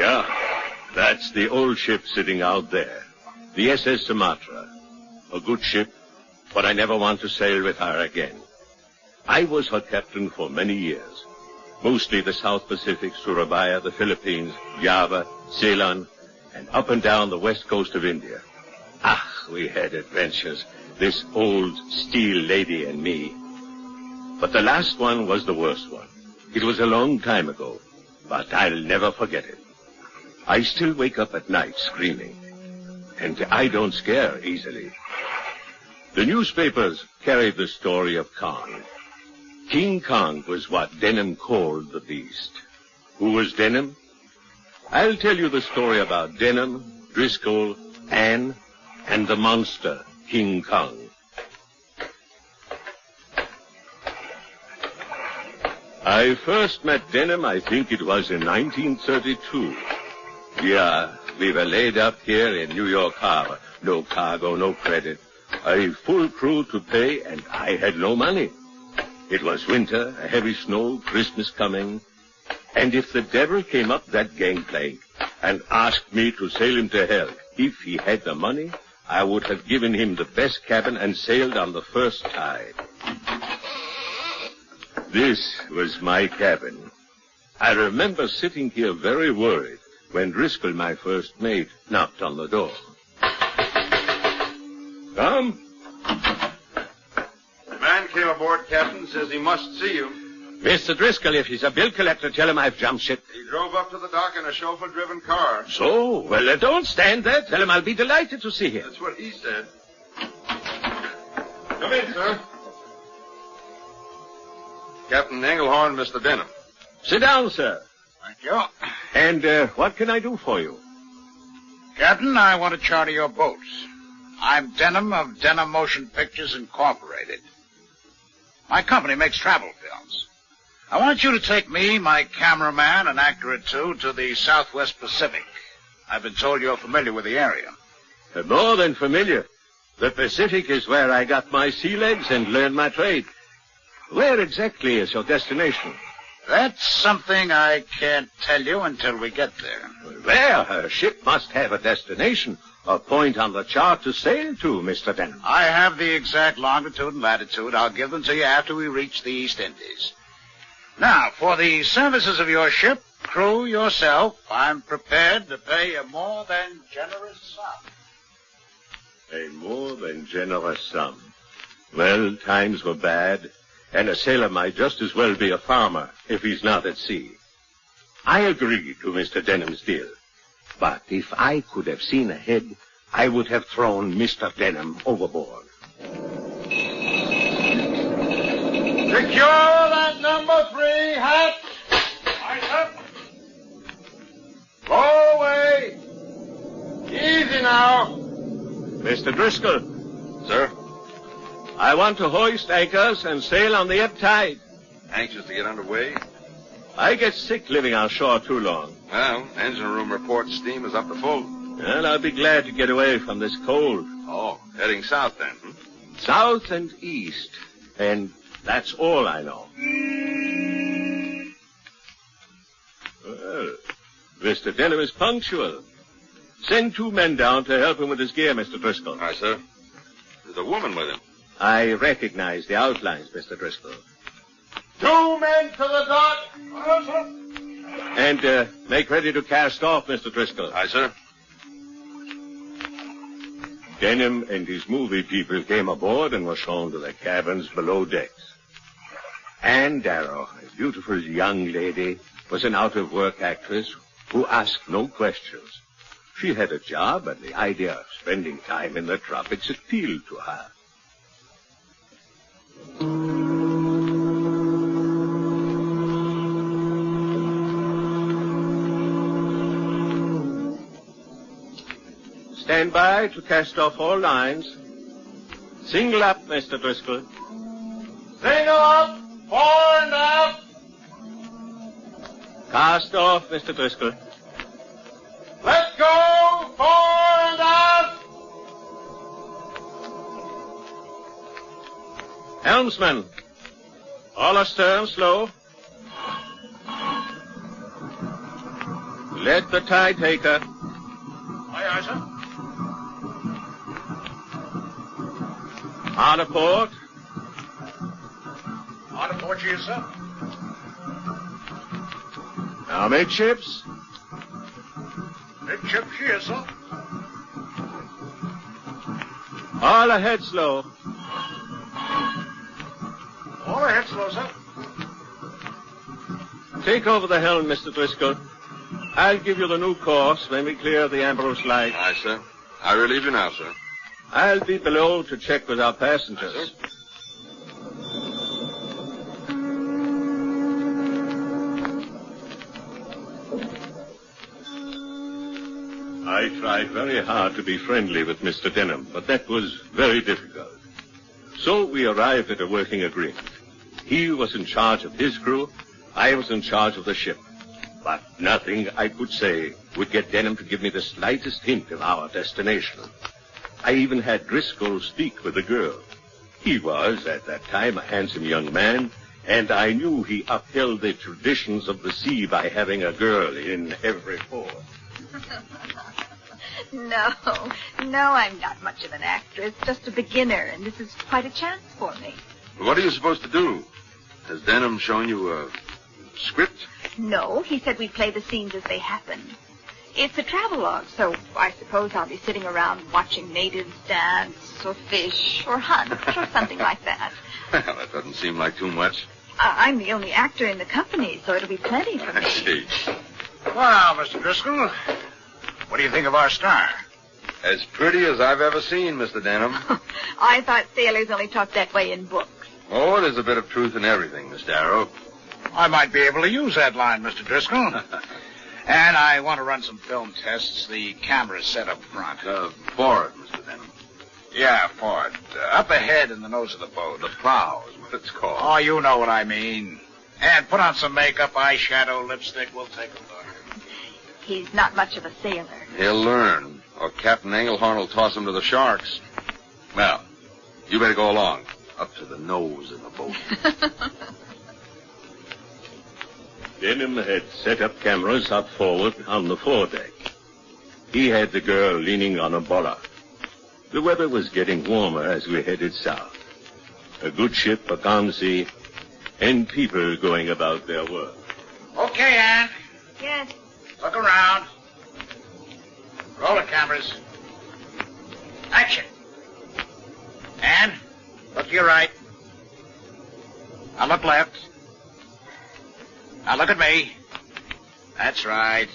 Yeah, that's the old ship sitting out there. The SS Sumatra. A good ship, but I never want to sail with her again. I was her captain for many years. Mostly the South Pacific, Surabaya, the Philippines, Java, Ceylon, and up and down the west coast of India. Ah, we had adventures, this old steel lady and me. But the last one was the worst one. It was a long time ago, but I'll never forget it. I still wake up at night screaming, and I don't scare easily. The newspapers carried the story of Kong. King Kong was what Denham called the beast. Who was Denham? I'll tell you the story about Denham, Driscoll, Anne, and the monster, King Kong. I first met Denham, I think it was in 1932. Yeah, we were laid up here in New York Harbor. No cargo, no credit. A full crew to pay, and I had no money. It was winter, a heavy snow, Christmas coming. And if the devil came up that gangplank and asked me to sail him to hell, if he had the money, I would have given him the best cabin and sailed on the first tide. This was my cabin. I remember sitting here very worried when Driscoll, my first mate, knocked on the door. Come. The man came aboard, Captain, says he must see you. Mr. Driscoll, if he's a bill collector, tell him I've jumped ship. He drove up to the dock in a chauffeur-driven car. So? Well, don't stand there. Tell him I'll be delighted to see him. That's what he said. Come in, sir. Captain Engelhorn, Mr. Denham. Sit down, sir. Thank you. And what can I do for you? Captain, I want to charter your boats. I'm Denham of Denham Motion Pictures Incorporated. My company makes travel films. I want you to take me, my cameraman, an actor or two, to the Southwest Pacific. I've been told you're familiar with the area. More than familiar. The Pacific is where I got my sea legs and learned my trade. Where exactly is your destination? That's something I can't tell you until we get there. Where? Her ship must have a destination. A point on the chart to sail to, Mr. Denham. I have the exact longitude and latitude. I'll give them to you after we reach the East Indies. Now, for the services of your ship, crew, yourself, I'm prepared to pay a more than generous sum. A more than generous sum. Well, times were bad, and a sailor might just as well be a farmer if he's not at sea. I agree to Mr. Denham's deal. But if I could have seen ahead, I would have thrown Mr. Denham overboard. Secure that number 3 hatch. Right up. Go away. Easy now. Mr. Driscoll. Sir? I want to hoist anchors and sail on the ebb tide. Anxious to get underway? I get sick living on shore too long. Well, engine room reports steam is up to full. And I'll be glad to get away from this cold. Oh, heading south then, South and east. And that's all I know. Well, Mr. Denham is punctual. Send 2 men down to help him with his gear, Mr. Driscoll. Aye, sir. There's a woman with him. I recognize the outlines, Mr. Driscoll. 2 men to the dock. And make ready to cast off, Mr. Driscoll. Aye, sir. Denham and his movie people came aboard and were shown to the cabins below decks. Anne Darrow, a beautiful young lady, was an out-of-work actress who asked no questions. She had a job, and the idea of spending time in the tropics appealed to her. Stand by to cast off all lines. Single up, Mr. Driscoll. Single up, fore and aft. Cast off, Mr. Driscoll. Let go, fore and aft. Helmsman, all astern slow. Let the tide take her. Aye, aye, sir. Hard a port. Hard a port, she is, sir. Now, midships. Midship, she is, sir. All ahead slow. All ahead, slow, sir. Take over the helm, Mr. Driscoll. I'll give you the new course when we clear the Ambrose Light. Aye, sir. I relieve you now, sir. I'll be below to check with our passengers. Aye, sir. I tried very hard to be friendly with Mr. Denham, but that was very difficult. So we arrived at a working agreement. He was in charge of his crew. I was in charge of the ship. But nothing I could say would get Denham to give me the slightest hint of our destination. I even had Driscoll speak with the girl. He was, at that time, a handsome young man, and I knew he upheld the traditions of the sea by having a girl in every port. No, I'm not much of an actress, just a beginner, and this is quite a chance for me. What are you supposed to do? Has Denham shown you a script? No, he said we play the scenes as they happen. It's a travelogue, so I suppose I'll be sitting around watching natives dance, or fish, or hunt, or something like that. Well, that doesn't seem like too much. I'm the only actor in the company, so it'll be plenty for me. I see. Well, Mr. Driscoll, what do you think of our star? As pretty as I've ever seen, Mr. Denham. I thought sailors only talked that way in books. Oh, there's a bit of truth in everything, Miss Darrow. I might be able to use that line, Mr. Driscoll. And I want to run some film tests. The camera's set up front. Forward, Mr. Denham. Yeah, forward. Up ahead in the nose of the boat. The prow is what it's called. Oh, you know what I mean. And put on some makeup, eyeshadow, lipstick. We'll take a look. He's not much of a sailor. He'll learn, or Captain Engelhorn will toss him to the sharks. Well, you better go along. Up to the nose in the boat. Denham had set up cameras up forward on the foredeck. He had the girl leaning on a bollard. The weather was getting warmer as we headed south. A good ship, a calm sea, and people going about their work. Okay, Anne. Yes. Look around. Roll the cameras. Action. Anne, look to your right. Now look left. Now look at me. That's right.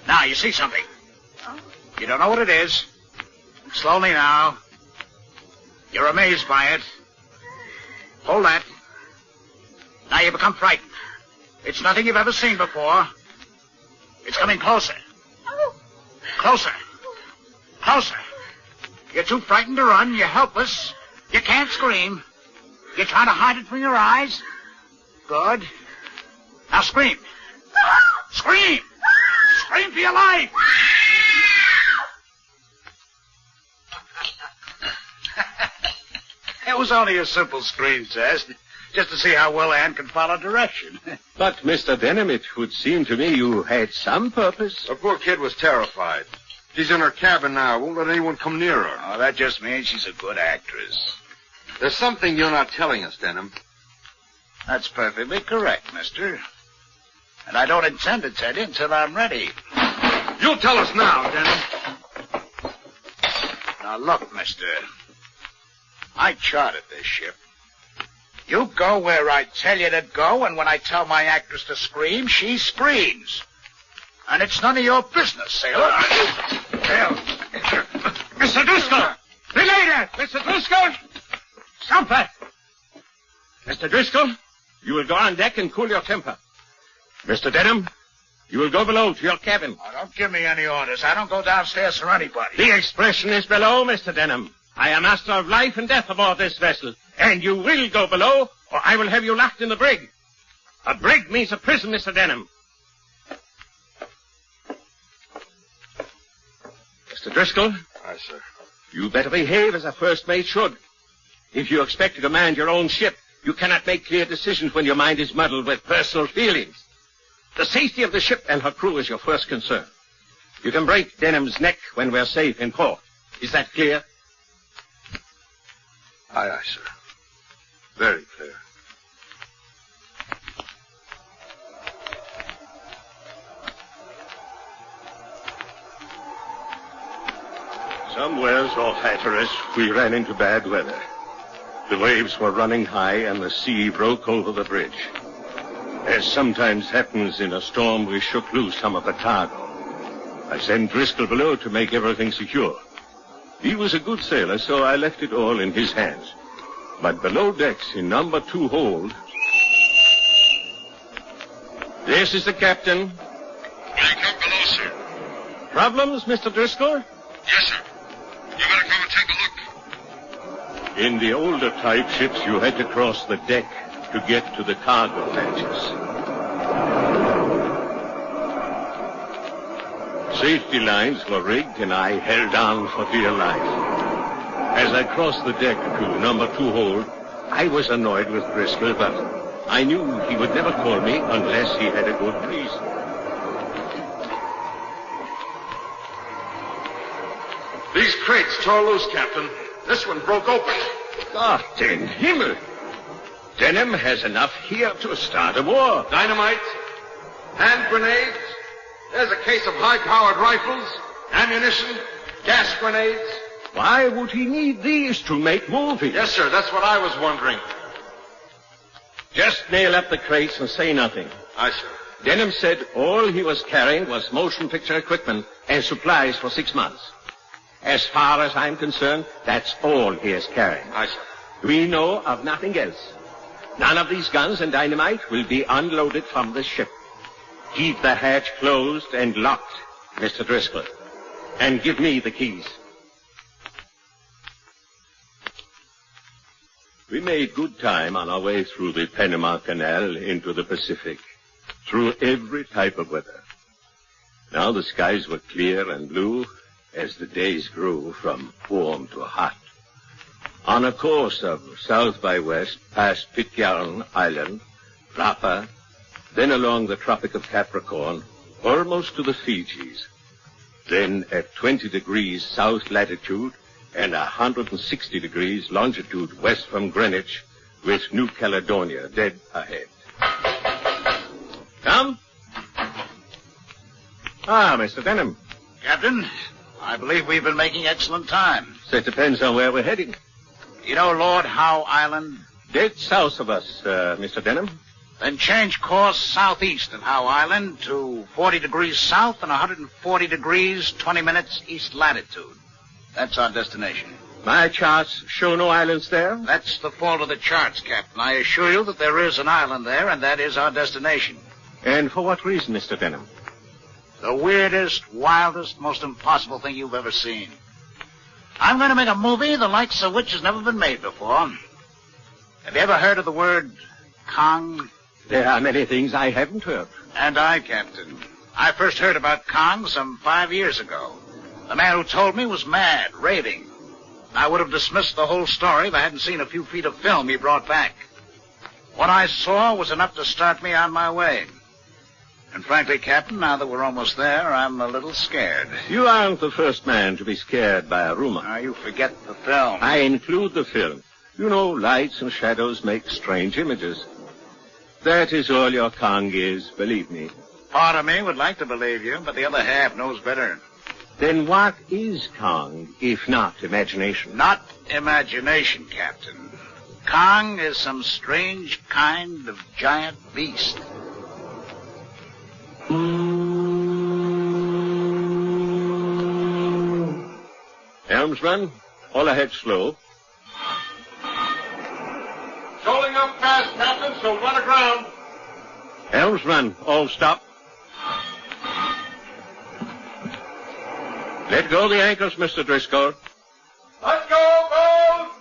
Now, you see something. Oh. You don't know what it is. Slowly now. You're amazed by it. Hold that. Now you become frightened. It's nothing you've ever seen before. It's coming closer. Oh. Closer. Closer. You're too frightened to run. You're helpless. You can't scream. You're trying to hide it from your eyes. Good. Now scream. Scream! Scream for your life! It was only a simple scream test, just to see how well Anne can follow direction. But, Mr. Denham, it would seem to me you had some purpose. The poor kid was terrified. She's in her cabin now. Won't let anyone come near her. Oh, that just means she's a good actress. There's something you're not telling us, Denham. That's perfectly correct, mister. And I don't intend to tell you until I'm ready. You'll tell us now, Denham. Now, look, mister. I chartered this ship. You go where I tell you to go, and when I tell my actress to scream, she screams. And it's none of your business, sailor. Mr. Driscoll! Belay that! Mr. Driscoll! Stop that! Mr. Driscoll, you will go on deck and cool your temper. Mr. Denham, you will go below to your cabin. Oh, don't give me any orders. I don't go downstairs for anybody. The expression is below, Mr. Denham. I am master of life and death aboard this vessel, and you will go below, or I will have you locked in the brig. A brig means a prison, Mr. Denham. Mr. Driscoll? Aye, sir. You better behave as a first mate should. If you expect to command your own ship, you cannot make clear decisions when your mind is muddled with personal feelings. The safety of the ship and her crew is your first concern. You can break Denham's neck when we're safe in port. Is that clear? Aye, aye, sir. Very clear. Somewheres off Hatteras, we ran into bad weather. The waves were running high and the sea broke over the bridge. As sometimes happens in a storm, we shook loose some of the cargo. I sent Driscoll below to make everything secure. He was a good sailor, so I left it all in his hands. But below decks, in number 2 hold... This is the captain. Will you come below, sir? Problems, Mr. Driscoll? Yes, sir. You better come and take a look. In the older type ships, you had to cross the deck to get to the cargo hatches. Safety lines were rigged, and I held on for dear life. As I crossed the deck to number 2 hold, I was annoyed with Driscoll, but I knew he would never call me unless he had a good reason. These crates tore loose, Captain. This one broke open. God in Himmel! Denham has enough here to start a war. Dynamite, hand grenades. There's a case of high-powered rifles, ammunition, gas grenades. Why would he need these to make movies? Yes, sir, that's what I was wondering. Just nail up the crates and say nothing. Aye, sir. Denham said all he was carrying was motion picture equipment and supplies for 6 months. As far as I'm concerned, that's all he is carrying. Aye, sir. We know of nothing else. None of these guns and dynamite will be unloaded from the ship. Keep the hatch closed and locked, Mr. Driscoll. And give me the keys. We made good time on our way through the Panama Canal into the Pacific, through every type of weather. Now the skies were clear and blue as the days grew from warm to hot. On a course of south by west past Pitcairn Island, Rapa, then along the Tropic of Capricorn, almost to the Fijis. Then at 20 degrees south latitude and 160 degrees longitude west from Greenwich, with New Caledonia dead ahead. Come. Ah, Mr. Denham. Captain, I believe we've been making excellent time. So it depends on where we're heading. You know Lord Howe Island? Dead south of us, Mr. Denham. Then change course southeast of Howe Island to 40 degrees south and 140 degrees, 20 minutes east latitude. That's our destination. My charts show no islands there? That's the fault of the charts, Captain. I assure you that there is an island there, and that is our destination. And for what reason, Mr. Denham? The weirdest, wildest, most impossible thing you've ever seen. I'm going to make a movie the likes of which has never been made before. Have you ever heard of the word Kong? There are many things I haven't heard. And I, Captain. I first heard about Kong some 5 years ago. The man who told me was mad, raving. I would have dismissed the whole story if I hadn't seen a few feet of film he brought back. What I saw was enough to start me on my way. And frankly, Captain, now that we're almost there, I'm a little scared. You aren't the first man to be scared by a rumor. Now, you forget the film. I include the film. You know, lights and shadows make strange images. That is all your Kong is, believe me. Part of me would like to believe you, but the other half knows better. Then what is Kong, if not imagination? Not imagination, Captain. Kong is some strange kind of giant beast. Helmsman, all ahead slow. Shoaling up fast, Captain, so run aground. Helmsman, all stop. Let go the anchors, Mr. Driscoll. Let go, boat!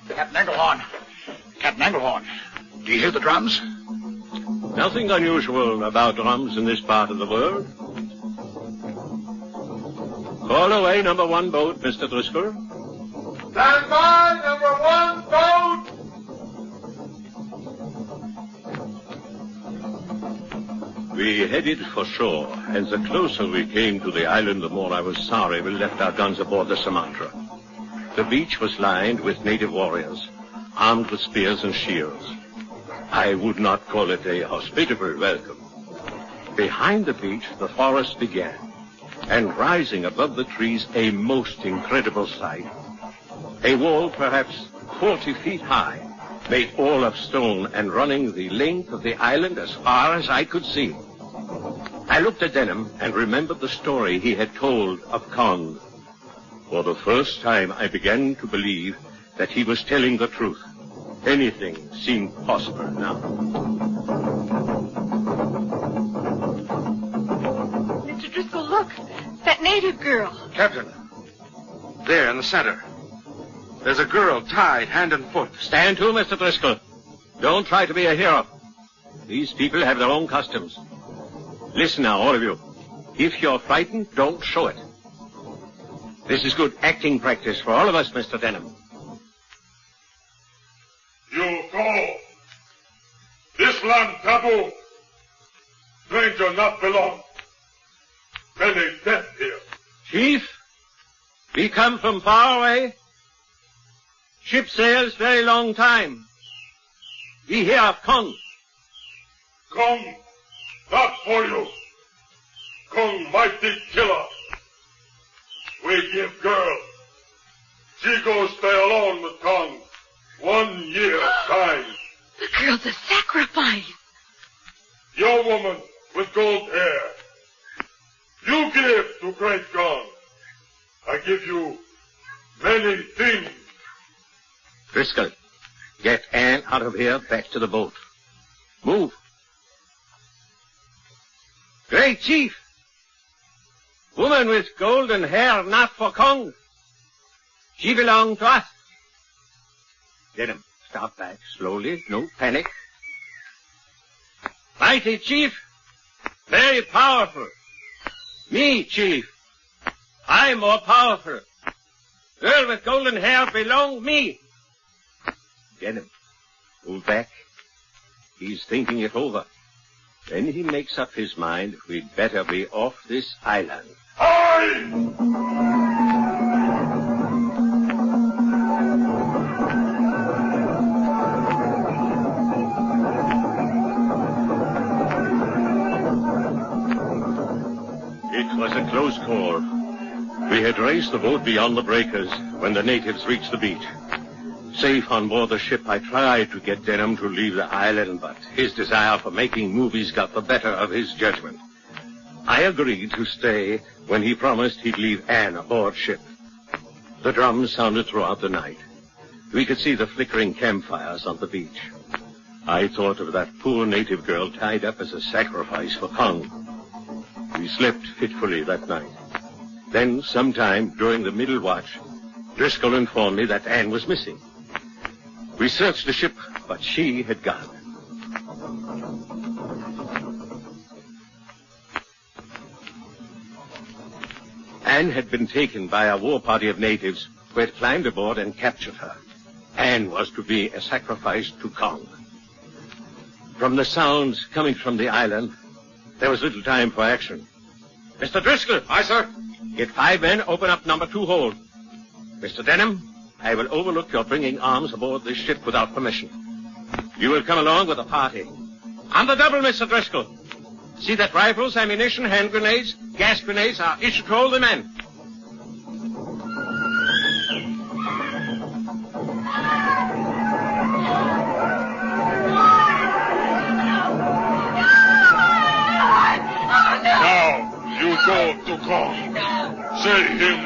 Captain Englehorn. Captain Englehorn. Do you hear the drums? Nothing unusual about drums in this part of the world. Call away number 1 boat, Mr. Driscoll. We headed for shore, and the closer we came to the island, the more I was sorry we left our guns aboard the Sumatra. The beach was lined with native warriors, armed with spears and shields. I would not call it a hospitable welcome. Behind the beach, the forest began, and rising above the trees, a most incredible sight. A wall perhaps 40 feet high, made all of stone and running the length of the island as far as I could see. I looked at Denham and remembered the story he had told of Kong. For the first time, I began to believe that he was telling the truth. Anything seemed possible now. Mr. Driscoll, look. That native girl. Captain, there in the center. There's a girl tied hand and foot. Stand to, Mr. Driscoll. Don't try to be a hero. These people have their own customs. Listen now, all of you. If you're frightened, don't show it. This is good acting practice for all of us, Mr. Denham. You go. This land taboo. Stranger not belong. Many death here. Chief, we come from far away. Ship sails very long time. We hear of Kong. Kong, not for you. Kong mighty killer. We give girl. She go stay alone with Kong. 1 year time. The girl's a sacrifice. Your woman with gold hair. You give to great Kong. I give you many things. Driscoll, get Anne out of here, back to the boat. Move. Great Chief! Woman with golden hair, not for Kong. She belonged to us. Denham, stop back slowly, no panic. Mighty Chief, very powerful. Me, Chief, I'm more powerful. Girl with golden hair belong me. Denham, move back. He's thinking it over. When he makes up his mind, we'd better be off this island. It was a close call. We had raced the boat beyond the breakers when the natives reached the beach. Safe on board the ship, I tried to get Denham to leave the island, but his desire for making movies got the better of his judgment. I agreed to stay when he promised he'd leave Anne aboard ship. The drums sounded throughout the night. We could see the flickering campfires on the beach. I thought of that poor native girl tied up as a sacrifice for Kong. We slept fitfully that night. Then, sometime during the middle watch, Driscoll informed me that Anne was missing. We searched the ship, but she had gone. Anne had been taken by a war party of natives who had climbed aboard and captured her. Anne was to be a sacrifice to Kong. From the sounds coming from the island, there was little time for action. Mr. Driscoll! Aye, sir. Get 5 men, open up number 2 hold. Mr. Denham, I will overlook your bringing arms aboard this ship without permission. You will come along with the party. On the double, Mr. Driscoll. See that rifles, ammunition, hand grenades, gas grenades are issued to all the men. Now, you go to Kong. Say him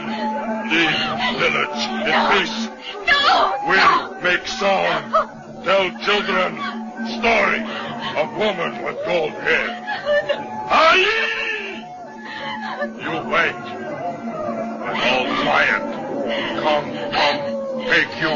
leave village in peace. No! We'll make song. Tell children story of woman with gold hair. Aye! You wait. When all quiet, come, take you.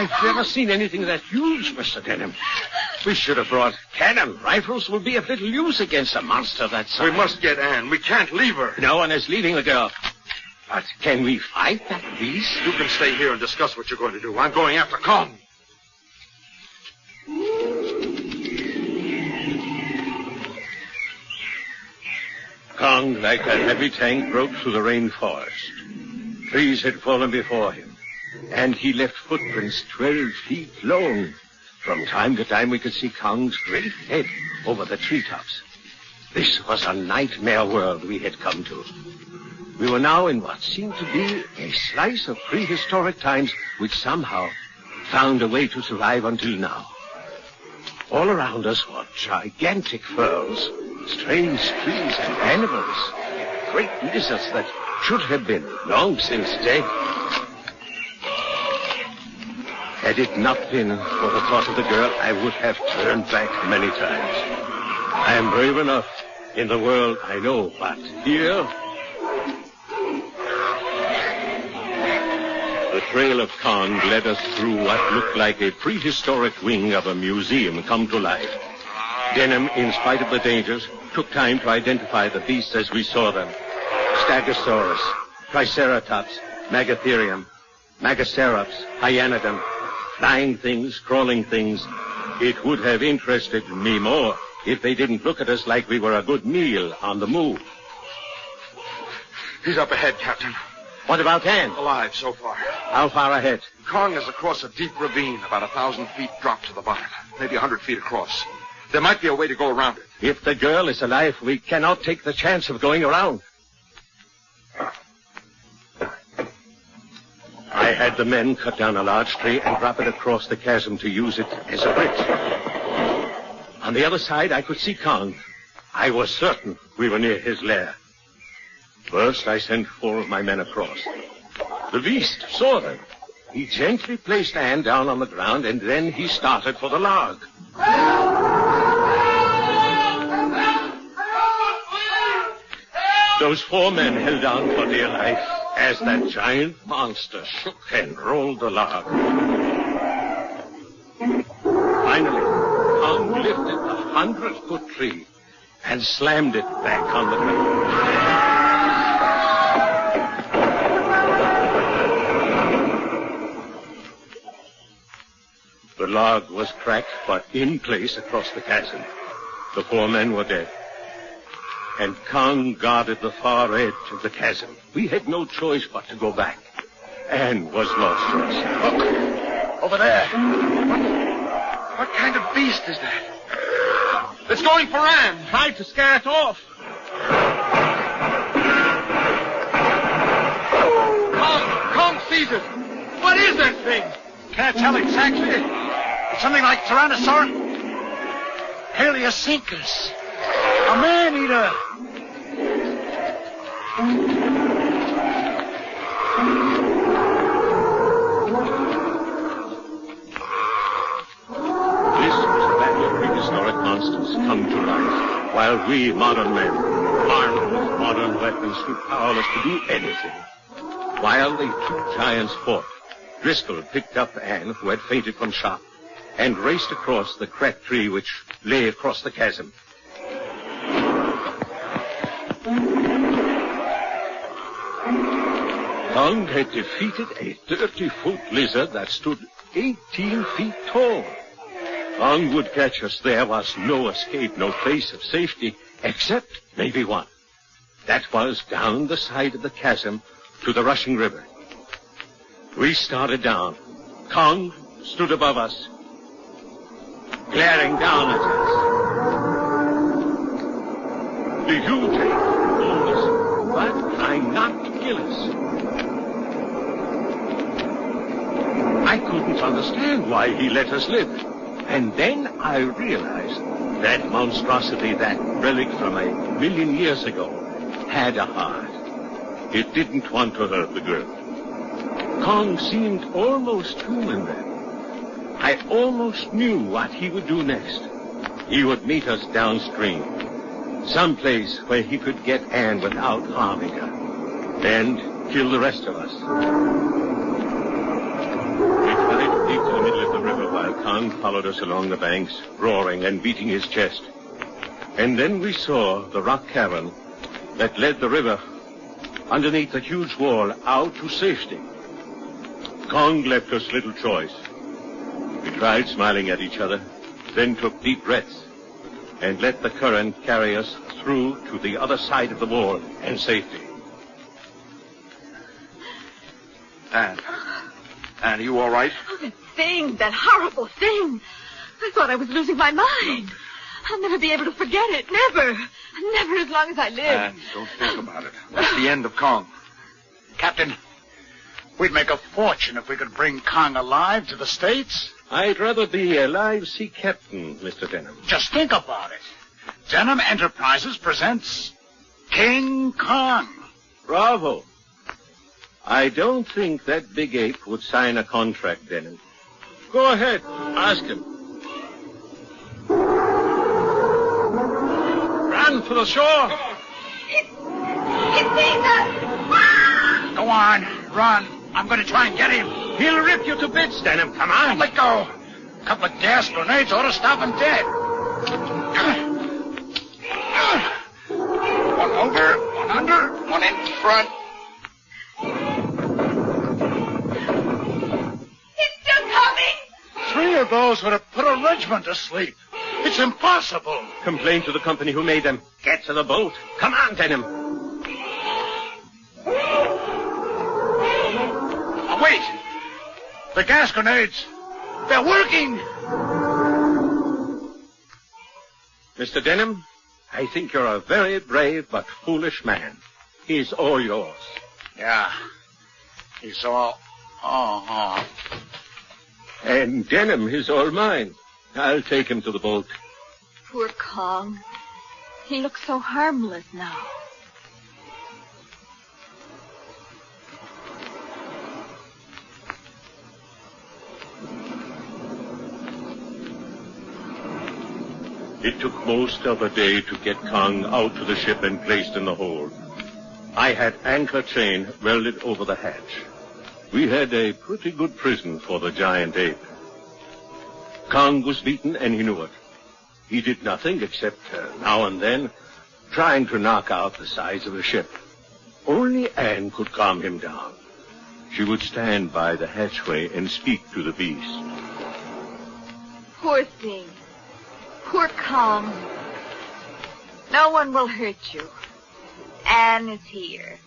I've never seen anything that huge, Mr. Denham. We should have brought cannon. Rifles will be of little use against a monster that size. We must get Anne. We can't leave her. No one is leaving the girl. But can we fight that beast? You can stay here and discuss what you're going to do. I'm going after Kong. Kong, like a heavy tank, broke through the rainforest. Trees had fallen before him, and he left footprints 12 feet long. From time to time, we could see Kong's great head over the treetops. This was a nightmare world we had come to. We were now in what seemed to be a slice of prehistoric times which somehow found a way to survive until now. All around us were gigantic furrows, strange trees and animals, great lizards that should have been long since dead. Had it not been for the thought of the girl, I would have turned back many times. I am brave enough in the world, I know, but here... The trail of Kong led us through what looked like a prehistoric wing of a museum come to life. Denham, in spite of the dangers, took time to identify the beasts as we saw them. Stegosaurus, Triceratops, Megatherium, Megacerops, Hyanodon, flying things, crawling things. It would have interested me more if they didn't look at us like we were a good meal on the move. He's up ahead, Captain. What about Anne? Alive so far. How far ahead? Kong is across a deep ravine, about 1,000 feet drop to the bottom, maybe 100 feet across. There might be a way to go around it. If the girl is alive, we cannot take the chance of going around. I had the men cut down a large tree and drop it across the chasm to use it as a bridge. On the other side, I could see Kong. I was certain we were near his lair. First, I sent 4 of my men across. The beast saw them. He gently placed Anne down on the ground, and then he started for the log. Those 4 men held on for dear life as that giant monster shook and rolled the log. Finally, Kong lifted the 100-foot tree and slammed it back on the ground. The log was cracked, but in place across the chasm. The 4 men were dead. And Kong guarded the far edge of the chasm. We had no choice but to go back. Anne was lost to us. Look, over there. What kind of beast is that? It's going for Anne. Tried to scare it off. Kong sees it. What is that thing? Can't tell exactly. It's something like Tyrannosaurus Paleocencus. A man-eater. This was a battle of prehistoric monsters come to life, while we modern men, armed with modern weapons, stood powerless to do anything. While the 2 giants fought, Driscoll picked up Anne, who had fainted from shock, and raced across the cracked tree which lay across the chasm. Kong had defeated a 30-foot lizard that stood 18 feet tall. Kong would catch us. There was no escape, no place of safety, except maybe one. That was down the side of the chasm to the rushing river. We started down. Kong stood above us, glaring down at us. The huge ape pulled us, but trying not to kill us. I couldn't understand why he let us live. And then I realized that monstrosity, that relic from 1,000,000 years ago, had a heart. It didn't want to hurt the girl. Kong seemed almost human then. I almost knew what he would do next. He would meet us downstream, someplace where he could get Anne without harming her, and kill the rest of us. We hurried deep to the middle of the river while Kong followed us along the banks, roaring and beating his chest. And then we saw the rock cavern that led the river underneath the huge wall out to safety. Kong left us little choice. We tried smiling at each other, then took deep breaths and let the current carry us through to the other side of the wall and safety. Anne, are you all right? Oh, that horrible thing. I thought I was losing my mind. I'll never be able to forget it. Never. Never as long as I live. Anne, don't think about it. That's the end of Kong. Captain, we'd make a fortune if we could bring Kong alive to the States. I'd rather be a live sea captain, Mr. Denham. Just think about it. Denham Enterprises presents King Kong. Bravo. I don't think that big ape would sign a contract, Denham. Go ahead. Ask him. Run for the shore. He's seeing us. Go on, run. I'm going to try and get him. He'll rip you to bits, Denham. Come on. Let go. A couple of gas grenades ought to stop him dead. One over, one under, one in front. He's still coming. 3 of those would have put a regiment to sleep. It's impossible. Complain to the company who made them. Get to the boat. Come on, Denham. Oh, wait. The gas grenades. They're working. Mr. Denham, I think you're a very brave but foolish man. He's all yours. Yeah. He's all... Oh. And Denham is all mine. I'll take him to the boat. Poor Kong. He looks so harmless now. It took most of a day to get Kong out to the ship and placed in the hold. I had anchor chain welded over the hatch. We had a pretty good prison for the giant ape. Kong was beaten, and he knew it. He did nothing except, now and then, trying to knock out the sides of the ship. Only Anne could calm him down. She would stand by the hatchway and speak to the beast. Poor thing. Poor Kong. No one will hurt you. Anne is here.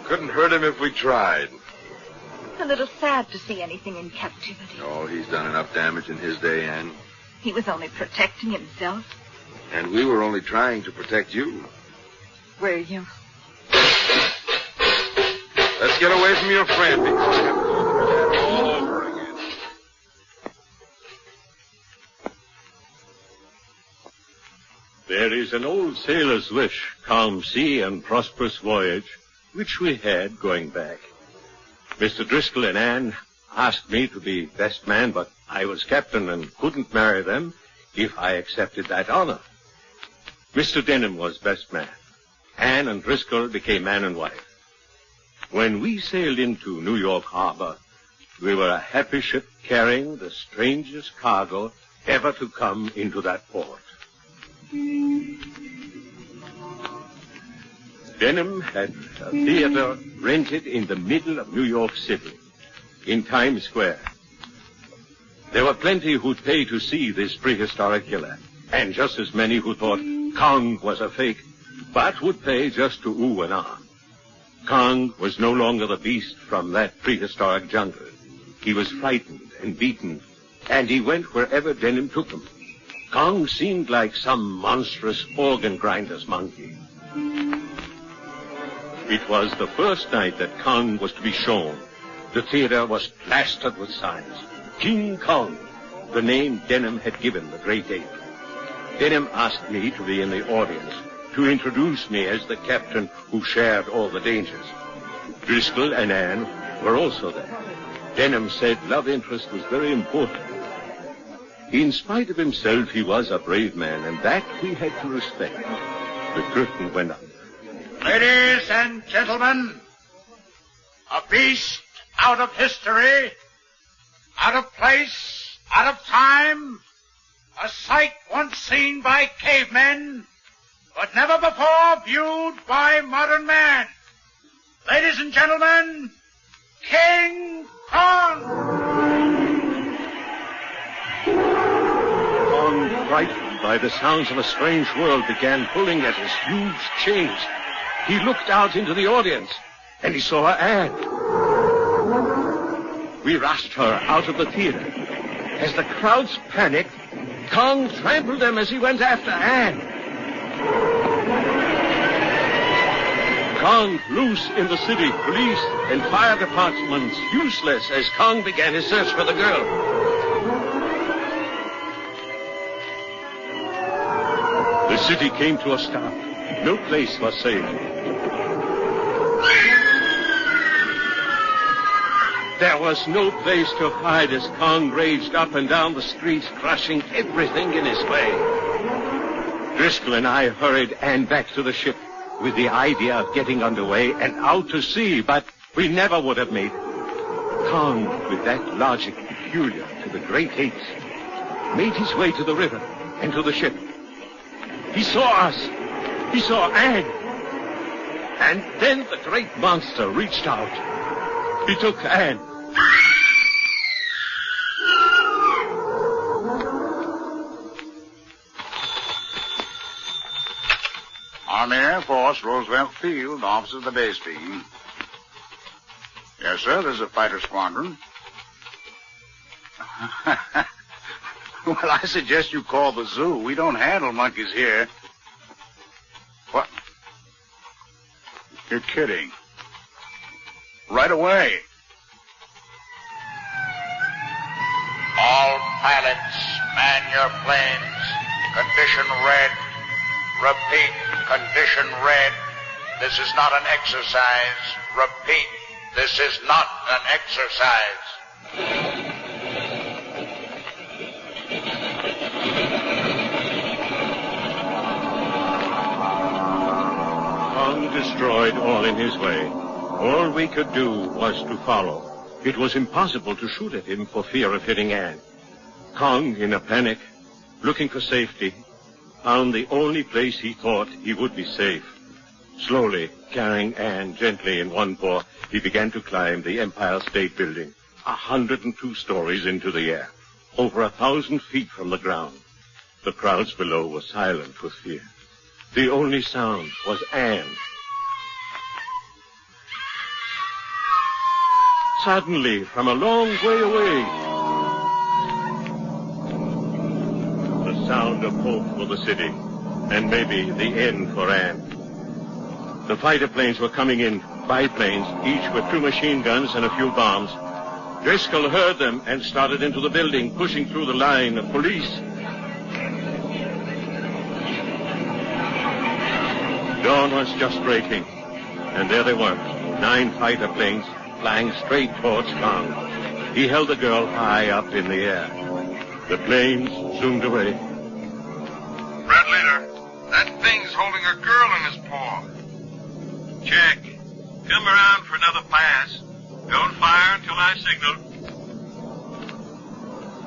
Couldn't hurt him if we tried. It's a little sad to see anything in captivity. Oh, he's done enough damage in his day, Anne. He was only protecting himself. And we were only trying to protect you. Were you? Let's get away from your friend before we have to go through that all over again. There is an old sailor's wish, calm sea and prosperous voyage, which we had going back. Mr. Driscoll and Anne asked me to be best man, but I was captain and couldn't marry them if I accepted that honor. Mr. Denham was best man. Anne and Driscoll became man and wife. When we sailed into New York Harbor, we were a happy ship carrying the strangest cargo ever to come into that port. Denham had a theater rented in the middle of New York City, in Times Square. There were plenty who'd pay to see this prehistoric killer, and just as many who thought Kong was a fake, but would pay just to ooh and ah. Kong was no longer the beast from that prehistoric jungle. He was frightened and beaten, and he went wherever Denham took him. Kong seemed like some monstrous organ grinder's monkey. It was the first night that Kong was to be shown. The theater was plastered with signs. King Kong, the name Denham had given the great ape. Denham asked me to be in the audience, to introduce me as the captain who shared all the dangers. Driscoll and Anne were also there. Denham said love interest was very important. In spite of himself, he was a brave man, and that we had to respect. The curtain went up. Ladies and gentlemen, a beast out of history, out of place, out of time, a sight once seen by cavemen, but never before viewed by modern man. Ladies and gentlemen, King Kong! Kong, frightened by the sounds of a strange world, began pulling at his huge chains. He looked out into the audience, and he saw Anne. We rushed her out of the theater. As the crowds panicked, Kong trampled them as he went after Anne. Kong loose in the city, police and fire departments useless as Kong began his search for the girl. The city came to a stop. No place was safe. There was no place to hide as Kong raged up and down the streets, crushing everything in his way. Driscoll and I hurried Anne back to the ship with the idea of getting underway and out to sea, but we never would have made it. Kong, with that logic peculiar to the great apes, made his way to the river and to the ship. He saw us. He saw Anne. And then the great monster reached out. He took Anne. Army Air Force, Roosevelt Field, Office of the Day speaking. Yes, sir, there's a fighter squadron. Well, I suggest you call the zoo. We don't handle monkeys here. What? You're kidding. Right away. All pilots, man your planes. Condition red. Repeat, condition red. This is not an exercise. Repeat, this is not an exercise. Kong destroyed all in his way. All we could do was to follow. It was impossible to shoot at him for fear of hitting Anne. Kong, in a panic, looking for safety, found the only place he thought he would be safe. Slowly, carrying Anne gently in one paw, he began to climb the Empire State Building, 102 stories into the air, over 1,000 feet from the ground. The crowds below were silent with fear. The only sound was Anne. Suddenly, from a long way away, the sound of hope for the city, and maybe the end for Anne. The fighter planes were coming in, biplanes, each with 2 machine guns and a few bombs. Driscoll heard them and started into the building, pushing through the line of police. Dawn was just breaking, and there they were, 9 fighter planes flying straight towards Kong. He held the girl high up in the air. The planes zoomed away. Red Leader, that thing's holding a girl in his paw. Check. Come around for another pass. Don't fire until I signal.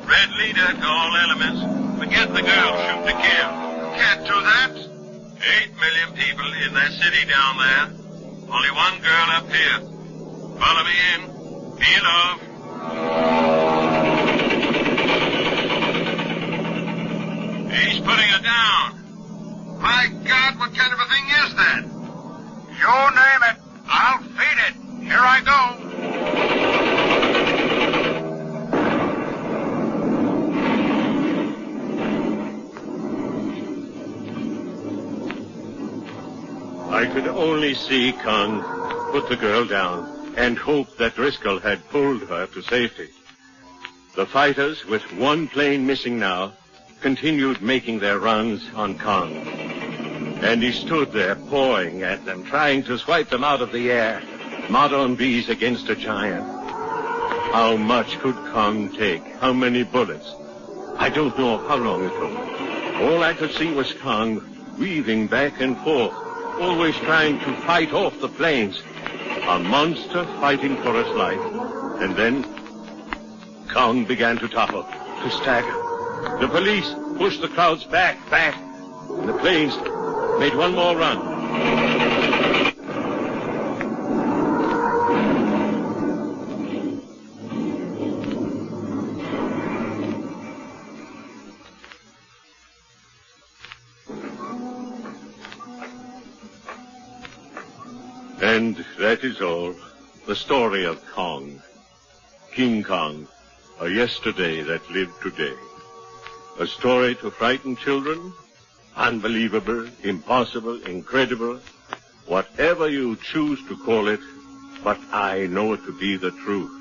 Red Leader to all elements. Forget the girl. Shoot to kill. Can't do that. 8 million people in that city down there. Only one girl up here. Follow me in. Peel off. He's putting her down. My God, what kind of a thing is that? You name it. I'll feed it. Here I go. I could only see Kong put the girl down and hope that Driscoll had pulled her to safety. The fighters, with one plane missing now, continued making their runs on Kong. And he stood there pawing at them, trying to swipe them out of the air. Mud on bees against a giant. How much could Kong take? How many bullets? I don't know how long it took. All I could see was Kong weaving back and forth, always trying to fight off the planes. A monster fighting for its life. And then Kong began to topple, to stagger. The police pushed the crowds back, and the planes made one more run. And that is all. The story of Kong. King Kong, a yesterday that lived today. A story to frighten children. Unbelievable, impossible, incredible. Whatever you choose to call it, but I know it to be the truth.